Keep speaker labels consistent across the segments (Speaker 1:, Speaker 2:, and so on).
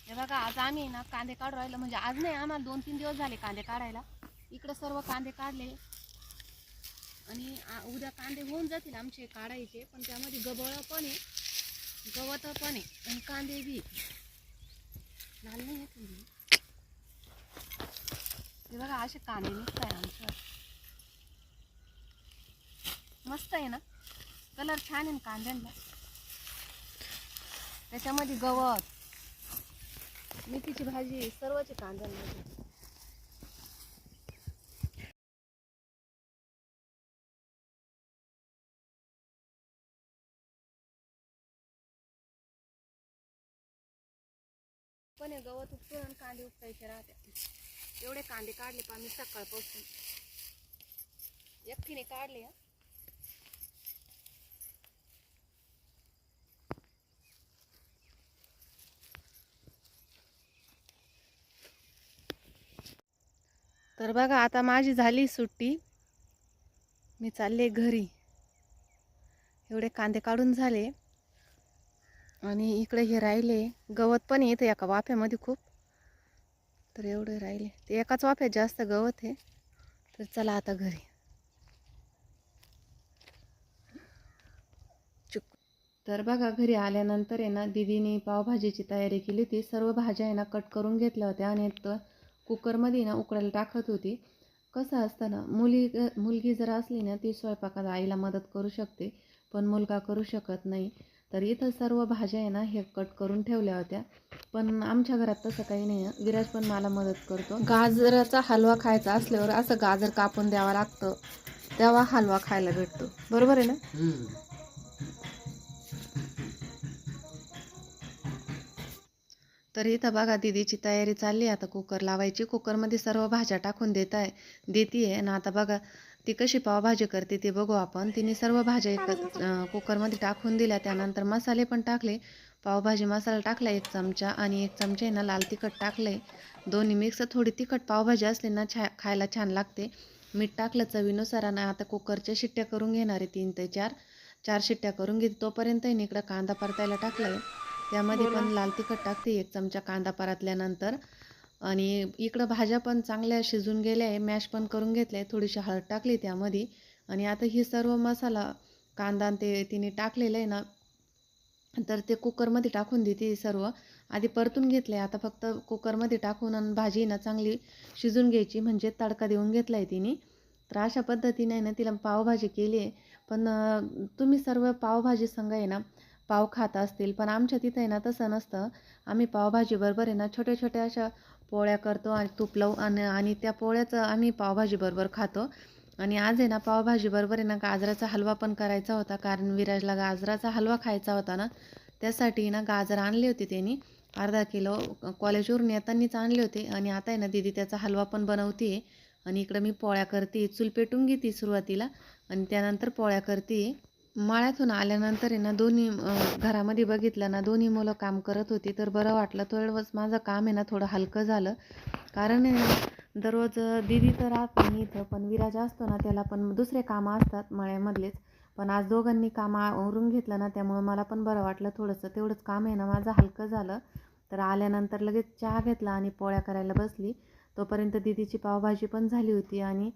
Speaker 1: हे बघा आज आम्ही ना कांदे काढू राहिलो, म्हणजे आज नाही, आम्हाला 2-3 दिवस झाले कांदे काढायला. इकडे सर्व कांदे काढले आणि उद्या कांदे होऊन जातील आमचे काढायचे, पण त्यामध्ये गबळ पण आहे, गवत पण आहे आणि कांदे बी लाल नाही आहे तुम्ही. हे बघा असे कांदे निघत आहे आमचं, मस्त आहे ना, कलर छान आहे कांद्यांना. त्याच्यामध्ये गवत, मेथीची भाजी, सर्वचे कांद्यांमध्ये. पण हे गवत उपटून आणि कांदे उपटायचे राहते. एवढे कांदे काढले पा मी सकाळपासून, एकटीने काढले. तर बघा आता माझी झाली सुट्टी, मी चालले घरी. एवढे कांदे काढून झाले आणि इकडे हे राहिले गवत पण येते एका वाफ्यामध्ये खूप, तर एवढे राहिले. ते एकाच वाफ्यात जास्त गवत आहे. तर चला आता घरी. तर बघा घरी आल्यानंतर आहे ना दीदीने पावभाजीची तयारी केली होती. सर्व भाज्या आहे ना कट करून घेतल्या होत्या आणि कुकरमध्ये ना उकडायला टाकत होती. कसं असतं ना, मुलगी जर असली ना ती स्वयंपाकात आईला मदत करू शकते, पण मुलगा करू शकत नाही. तर इथं सर्व भाज्या आहे ना हे कट करून ठेवल्या होत्या. पण आमच्या घरात तसं काही नाही आहे. विराज पण मला मदत करतो. गाजराचा हलवा खायचा असल्यावर असं गाजर कापून द्यावं लागतं, तेव्हा हलवा खायला भेटतो. बरोबर आहे ना? तर इथं बघा दीदीची तयारी चालली. आता कुकर लावायची. कुकरमध्ये सर्व भाज्या टाकून देतीये आणि आता बघा ती कशी पावभाजी करते ते बघू आपण. तिने सर्व भाज्या कुकरमध्ये टाकून दिल्या. त्यानंतर मसाले पण टाकले. पावभाजी मसाला टाकला 1 चमचा आणि 1 चमचा ना लाल तिखट टाकलंय. दोन्ही मिक्स. थोडी तिखट पावभाजी असली ना खायला छान लागते. मीठ टाकलं चवीनुसार आणि आता कुकरच्या शिट्ट्या करून घेणार आहे 3 ते 4 शिट्ट्या करून घेते. तोपर्यंत इकडं कांदा परतायला टाकलाय. त्यामध्ये पण लाल तिखट टाकते 1 चमचा कांदा परतल्यानंतर. आणि इकडं भाज्या पण चांगल्या शिजून गेल्या आहे, मॅश पण करून घेतल्या आहे. थोडीशी हळद टाकली त्यामध्ये आणि आता ही सर्व मसाला कांदा ते तिने टाकलेलं आहे ना, तर ते कुकरमध्ये टाकून देते. सर्व आधी परतून घेतलं आहे. आता फक्त कुकरमध्ये टाकून आणि भाजी ना चांगली शिजून घ्यायची, म्हणजे तडका देऊन घेतला आहे तिने. तर अशा पद्धतीने ना तिला पावभाजी केली आहे. पण तुम्ही सर्व पावभाजी संग आहे ना पाव खात असतील, पण आमच्या तिथं आहे ना तसं नसतं. आम्ही पावभाजी बरोबर आहे ना छोट्या छोट्या अशा पोळ्या करतो आणि तूप लावून आणि त्या पोळ्याचं आम्ही पावभाजी बरोबर खातो. आणि आज आहे ना पावभाजी बरोबर आहे ना गाजराचा हलवा पण करायचा होता, कारण विराजला गाजराचा हलवा खायचा होता ना. त्यासाठी ना गाजर आणले होते त्यांनी अर्धा किलो, कॉलेजवरून येतानाच आणले होते. आणि आता आहे ना दीदी त्याचा हलवा पण बनवते आणि इकडं मी पोळ्या करते. चूल पेटून घेते सुरुवातीला आणि त्यानंतर पोळ्या करते. मळ्यातून आल्यानंतर आहे ना दोन्ही घरामध्ये बघितलं ना दोन्ही मुलं काम करत होती, तर बरं वाटलं. थोडंच माझं काम आहे ना थोडं हलकं झालं, कारण दररोज दीदी तर राहत नाही इथं, पण विराज असतो ना त्याला पण दुसरे कामं असतात मळ्यामधलेच. पण आज दोघांनी काम आवरून घेतलं ना, त्यामुळे मला पण बरं वाटलं थोडंसं. तेवढंच काम आहे ना माझं हलकं झालं. तर आल्यानंतर लगेच चहा घेतला आणि पोळ्या करायला बसली. तोपर्यंत दीदीची पावभाजी पण झाली होती आणि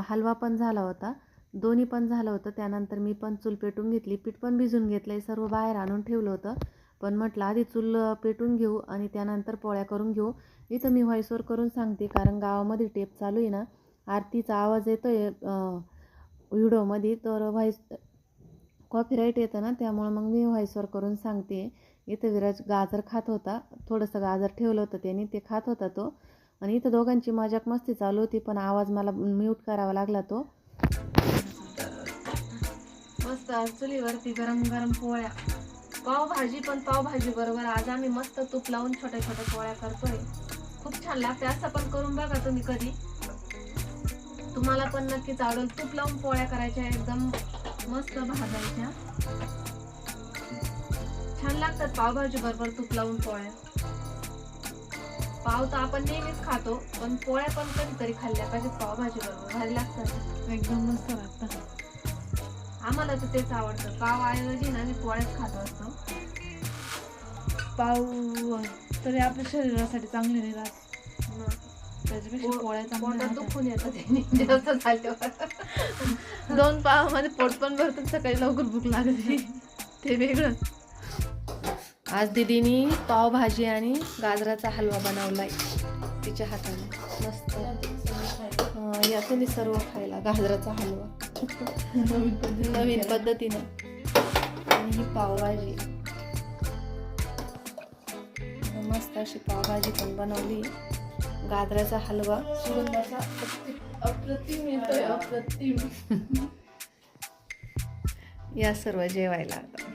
Speaker 1: हलवा पण झाला होता. दोन्ही पण झालं होतं. त्यानंतर मी पण चूल पेटून घेतली, पीठ पण भिजून घेतलं आहे, सर्व बाहेर आणून ठेवलं होतं. पण म्हटलं आधी चूल पेटून घेऊ आणि त्यानंतर पोळ्या करून घेऊ. इथं मी व्हॉइसवर करून सांगते, कारण गावामध्ये टेप चालू आहे ना, आरतीचा आवाज येतो आहे व्हिडिओमध्ये, तर कॉपीराईट येतं ना, त्यामुळं मग मी व्हॉइसवर करून सांगते. इथं विराज गाजर खात होता, थोडंसं गाजर ठेवलं होतं त्यांनी, ते खात होता तो. आणि इथं दोघांची मजाक मस्ती चालू होती, पण आवाज मला म्यूट करावा लागला तो. मस्त चुलीवरती गरम गरम पोळ्या, पावभाजी. पण पावभाजी बरोबर आज आम्ही मस्त तूप लावून छोट्या छोट्या पोळ्या करतोय. खूप छान लागते. असं पण करून बघा तुम्ही कधी, तुम्हाला पण नक्कीच आवडेल. तूप लावून पोळ्या करायच्या, एकदम मस्त भाजायच्या, छान लागतात पावभाजी बरोबर तूप लावून पोळ्या. पाव तर आपण नेहमीच खातो, पण पोळ्या पण कधीतरी खाल्ल्या पाहिजेत पावभाजी बरोबर, भारी लागतात, एकदम मस्त लागतात. आम्हाला तर तेच आवडतं. पाव ऐवजी ना मी पोळ्याच खात असतो. पाव
Speaker 2: तरी आपल्या शरीरासाठी चांगले नाही राहत. त्याच्यापेक्षा पोळ्या चांगल्या
Speaker 1: दुखून येतं जास्त झाल्यावर.
Speaker 2: 2 पावामध्ये पोट पण भरतं, सकाळी लवकर भूक लागते ते वेगळं.
Speaker 1: आज दीदीनी पावभाजी आणि गाजराचा हलवा बनवलाय तिच्या हाताने मस्त. या तुम्ही सर्व खायला गाजराचा हलवा नवीन पद्धतीनं आणि ही पावभाजी मस्त अशी पावभाजी पण बनवली. गाजराचा हलवा
Speaker 2: सुगंधाचा अप्रतिम येतोय, अप्रतिम.
Speaker 1: या सर्व जेवायला आता.